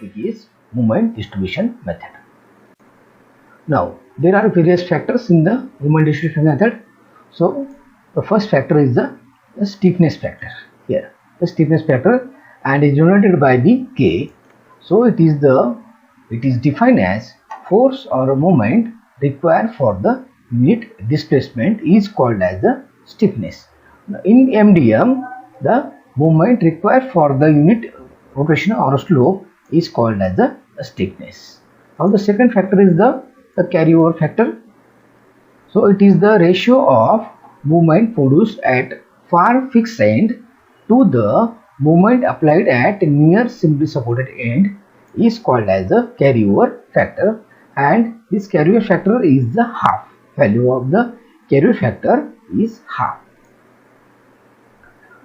topic is moment distribution method. Now, there are various factors in the moment distribution method. So, the first factor is the stiffness factor. Here, the stiffness factor and is denoted by the K. So, it is defined as force or a moment required for the unit displacement is called as the stiffness. In MDM, the moment required for the unit rotation or slope is called as the stiffness. Now the second factor is the carryover factor. So it is the ratio of movement produced at far fixed end to the movement applied at near simply supported end is called as the carryover factor, and this carryover factor is the half. Value of the carryover factor is half.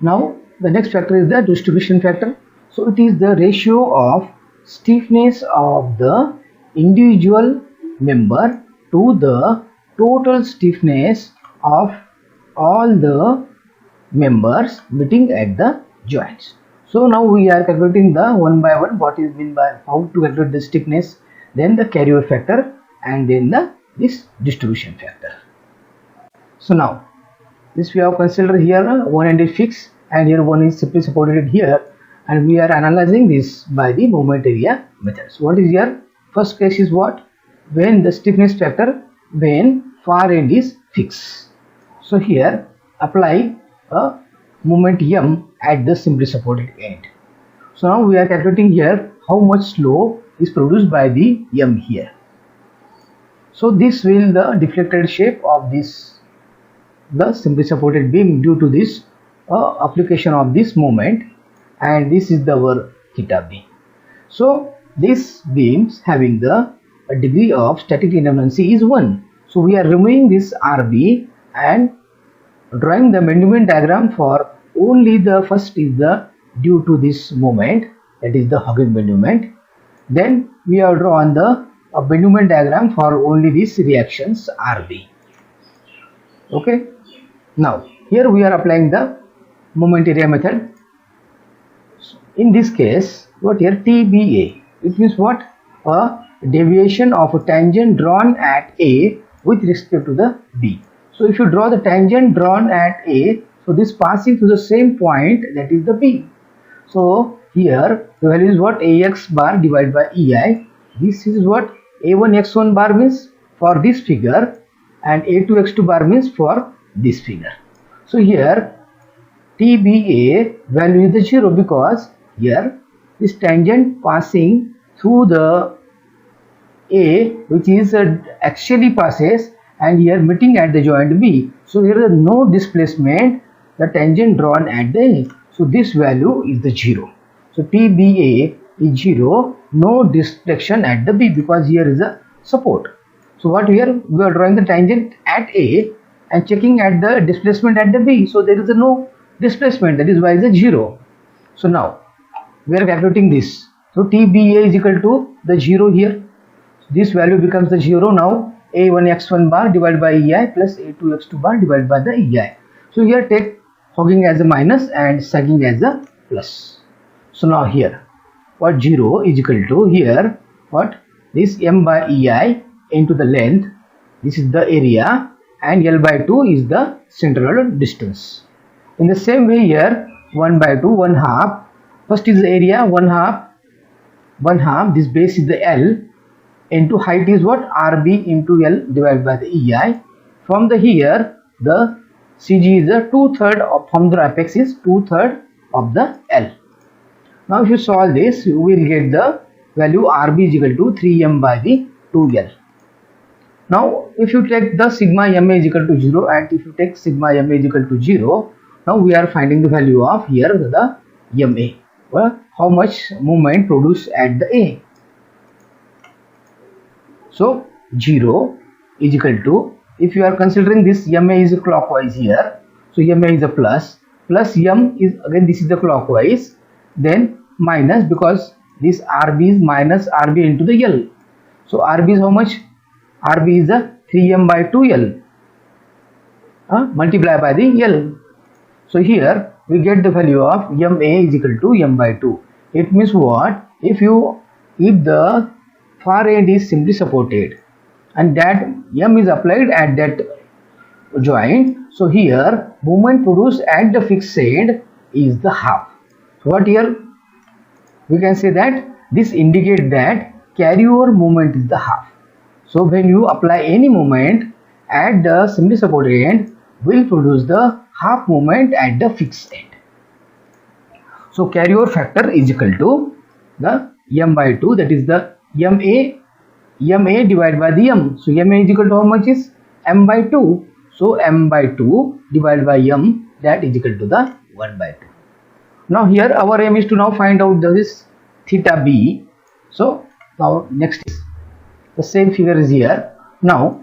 Now the next factor is the distribution factor. So it is the ratio of stiffness of the individual member to the total stiffness of all the members meeting at the joints. So now we are calculating the one by one what is meant by how to calculate the stiffness, then the carryover factor, and then this distribution factor. So now this we have considered here one end is fixed and here one is simply supported here, and we are analyzing this by the moment area method. So what is here? First case is what? When the stiffness factor when far end is fixed. So here apply a moment M at the simply supported end. So now we are calculating here how much slope is produced by the M here. So this will the deflected shape of this the simply supported beam due to this application of this moment, and this is the our theta B. So this beams having the degree of static independency is 1. So we are removing this RB and drawing the Bending diagram for only the first is the due to this moment, that is the Hugging Bending. Then we have drawn the Bending diagram for only these reactions RB. Okay. Now here we are applying the moment area method. In this case, what here TBA, it means what? A deviation of a tangent drawn at A with respect to the B. So if you draw the tangent drawn at A, so this passing to the same point, that is the B. So here the value is what? AX bar divided by EI. This is what? A1 x1 bar means for this figure, and A2 x2 bar means for this figure. So here TBA value is the 0 because here this tangent passing through the A, which is actually passes, and here meeting at the joint B. So here is no displacement, the tangent drawn at the A. So this value is the 0. So TBA is 0, no deflection at the B because here is a support. So what here we are drawing the tangent at A and checking at the displacement at the B. So there is no displacement, that is why it is 0. So now we are calculating this. So TBA is equal to the 0 here. This value becomes the 0 now. A1 x1 bar divided by EI plus A2 x2 bar divided by the EI. So here take hogging as a minus and sagging as a plus. So now here what 0 is equal to here what? This M by EI into the length, this is the area, and L by 2 is the central distance. In the same way here 1 by 2 1 half. First is the area 1 half, this base is the L, into height is what? RB into L divided by the EI. From the here the CG is the 2/3 of, from the apex is 2/3 of the L. Now if you solve this, you will get the value RB is equal to 3M by the 2L. Now if you take the sigma MA is equal to 0 and if you take sigma MA is equal to 0, now we are finding the value of here the MA. Well, how much movement produced at the A. So 0 is equal to, if you are considering this MA is clockwise here, so MA is a plus M is again this is the clockwise, then minus because this RB is minus RB into the L. So RB is how much? RB is a 3M by 2L multiplied by the L. So here we get the value of MA is equal to M by 2. It means what? If you if the far end is simply supported and that M is applied at that joint, so here moment produced at the fixed end is the half. So what here we can say that this indicates that carryover moment is the half. So when you apply any moment at the simply supported end, will produce the half moment at the fixed end. So carryover factor is equal to the M by 2, that is the MA divided by the M. So MA is equal to how much is M by 2. So M by 2 divided by M, that is equal to the 1 by 2. Now here our aim is to now find out this theta B. So now next is the same figure is here. Now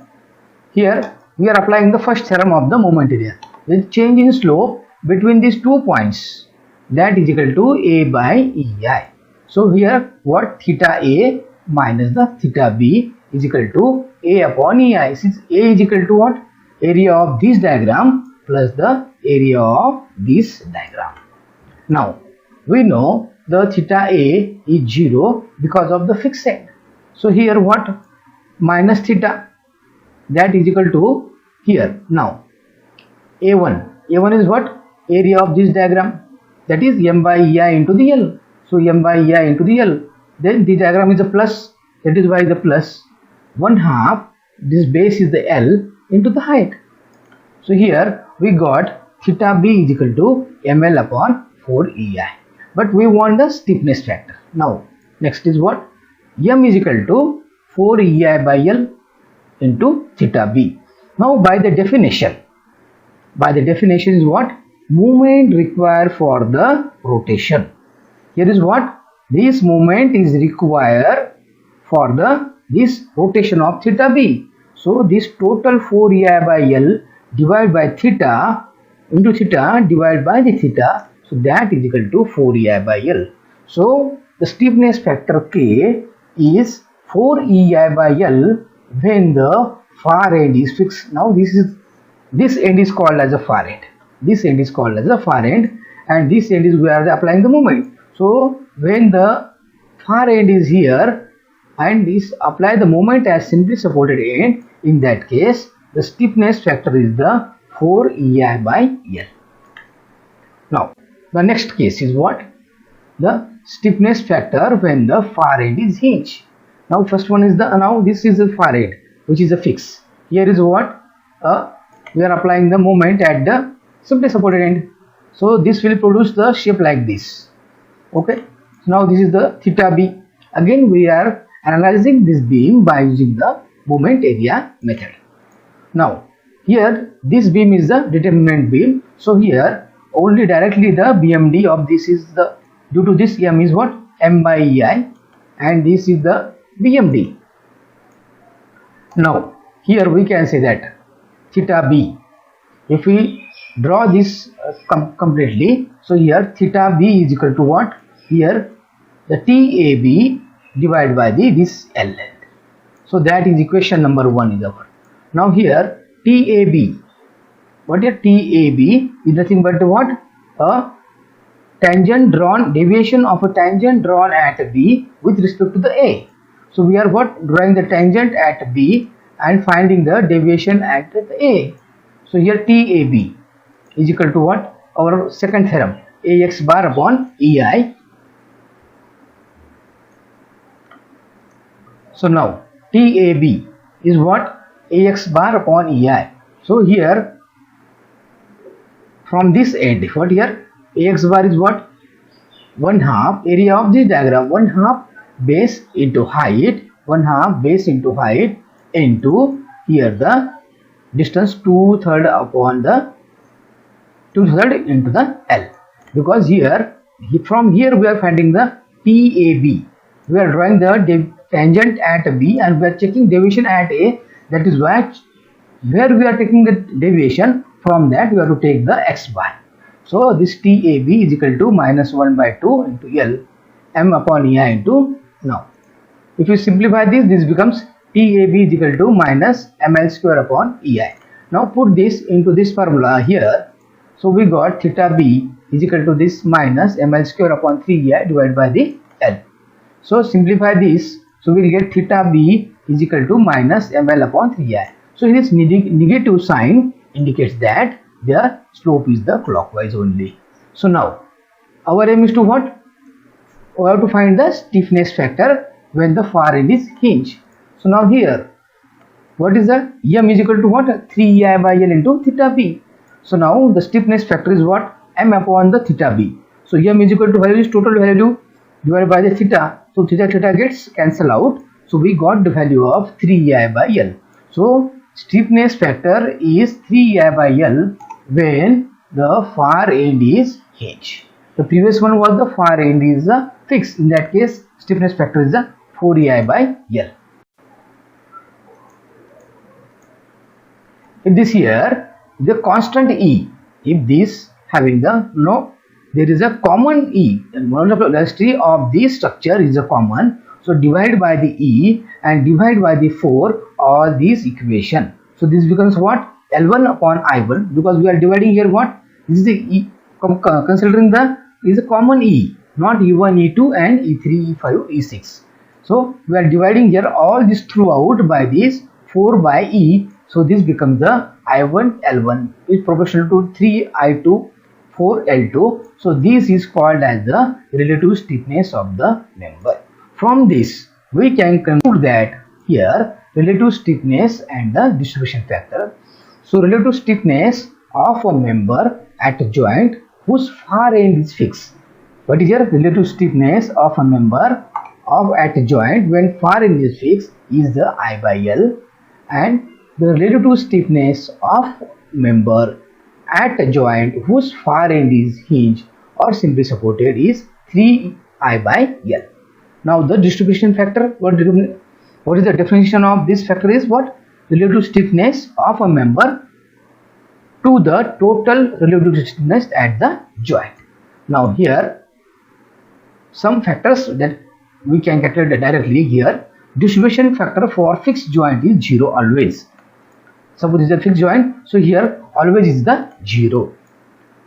here we are applying the first theorem of the moment area. With change in slope between these 2 points, that is equal to A by EI. So here what theta A minus the theta B is equal to A upon EI. Since A is equal to what? Area of this diagram plus the area of this diagram. Now we know the theta A is 0 because of the fixed end. So here what? Minus theta, that is equal to here. Now A1 is what? Area of this diagram, that is M by EI into the L. So M by EI into the L. Then the diagram is a plus, that is why the plus 1/2, this base is the L into the height. So here we got theta B is equal to ML upon 4 EI. But we want the stiffness factor. Now next is what? M is equal to 4 EI by L into theta B. Now by the definition is what? Movement required for the rotation. Here is what? This movement is required for this rotation of theta B. So this total 4 EI by L divided by theta into theta divided by the theta. So that is equal to 4 EI by L. So the stiffness factor K is 4 EI by L when the far end is fixed. Now this end is called as a far end. This end is called as a far end, and this end is where they are applying the moment. So when the far end is here and this apply the moment as simply supported end, in that case the stiffness factor is the 4 EI by L. Now the next case is what? The stiffness factor when the far end is hinged. Now first one is this is the far end which is a fix. Here is what? We are applying the moment at the simply supported end. So this will produce the shape like this. Okay. So now this is the theta B. Again we are analyzing this beam by using the moment area method. Now here this beam is the determinant beam. So here only directly the BMD of this is the, due to this M is what? M by EI, and this is the BMD. Now here we can say that theta B, if we draw this completely, so here theta B is equal to what? Here the TAB divided by this L length. So that is equation number 1 is our. Now here TAB, what here TAB is nothing but what? A tangent drawn, deviation of a tangent drawn at B with respect to the A. So we are what? Drawing the tangent at B and finding the deviation at the A. So here TAB is equal to what? Our second theorem, AX bar upon EI. So now TAB is what? AX bar upon EI. So here from this end, what here? AX bar is what? 1/2 area of this diagram, 1/2 base into height, 1/2 base into height into here the distance 2/3 upon the 2/3 into the L. Because here from here we are finding the TAB. We are drawing the tangent at B and we are checking deviation at A. That is why where we are taking the deviation, from that we have to take the X bar. So this TAB is equal to minus 1 by 2 into L M upon EI into, now if you simplify this becomes TAB is equal to minus ML square upon EI. Now put this into this formula here. So we got theta B is equal to this minus ML square upon 3EI divided by the L. So simplify this. So we will get theta b is equal to minus ml upon 3i. So this negative sign indicates that the slope is the clockwise only. So now our aim is to what? We have to find the stiffness factor when the far end is hinged. So now here, what is the m is equal to what? 3ei by l into theta b. So now the stiffness factor is what? M upon the theta b. So m is equal to value is total value divided by the theta. So theta gets cancelled out. So we got the value of 3ei by l. So stiffness factor is 3ei by l when the far end is hinged. The previous one was the far end is fixed. In that case, stiffness factor is 4ei by l. If this here, the constant E, if this having the there is a common E, and molecular velocity of this structure is a common. So divide by the E and divide by the 4 all these equation. So this becomes what? L1 upon I1, because we are dividing here what? This is the E, considering the is a common E, not E1, E2 and E3, E5, E6. So we are dividing here all this throughout by this 4 by E. So this becomes the I1 L1 is proportional to 3 I2 4 L2. So this is called as the relative stiffness of the member. From this we can conclude that here relative stiffness and the distribution factor. So relative stiffness of a member at a joint whose far end is fixed. What is your relative stiffness of a member at a joint when far end is fixed is the I by L, and the relative stiffness of member at a joint whose far end is hinged or simply supported is 3I by L. Now the distribution factor, what is the definition of this factor is what? Relative stiffness of a member to the total relative stiffness at the joint. Now here some factors that we can calculate directly here. Distribution factor for fixed joint is 0 always. Suppose this is a fixed joint, so here always is the 0.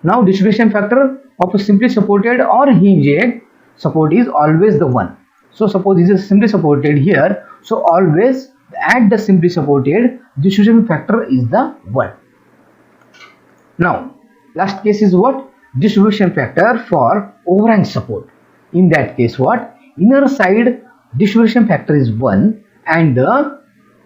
Now distribution factor of a simply supported or hinged support is always the 1. So suppose this is simply supported here, so always at the simply supported distribution factor is the 1. Now last case is what? Distribution factor for overhang support. In that case what? Inner side distribution factor is 1 and the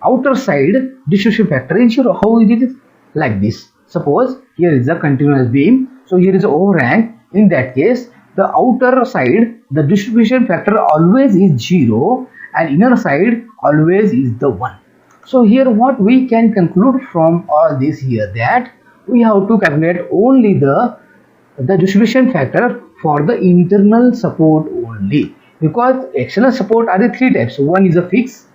outer side distribution factor is 0. How is it? Like this. Suppose here is a continuous beam, so here is a overhang. In that case the outer side the distribution factor always is 0 and inner side always is the 1. So here what we can conclude from all this here, that we have to calculate only the distribution factor for the internal support only, because external support are the 3 types. One is a fixed,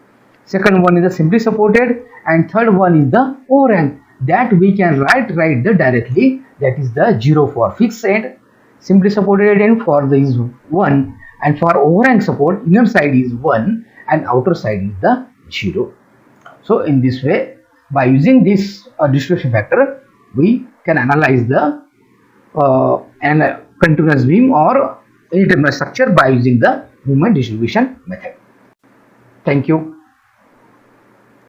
second one is a simply supported, and third one is the overhang. That we can write the directly, that is the 0 for fixed end, simply supported end for the is 1, and for overhang support inner side is 1 and outer side is the 0. So in this way, by using this distribution factor, we can analyze the continuous beam or any terminal structure by using the moment distribution method. Thank you.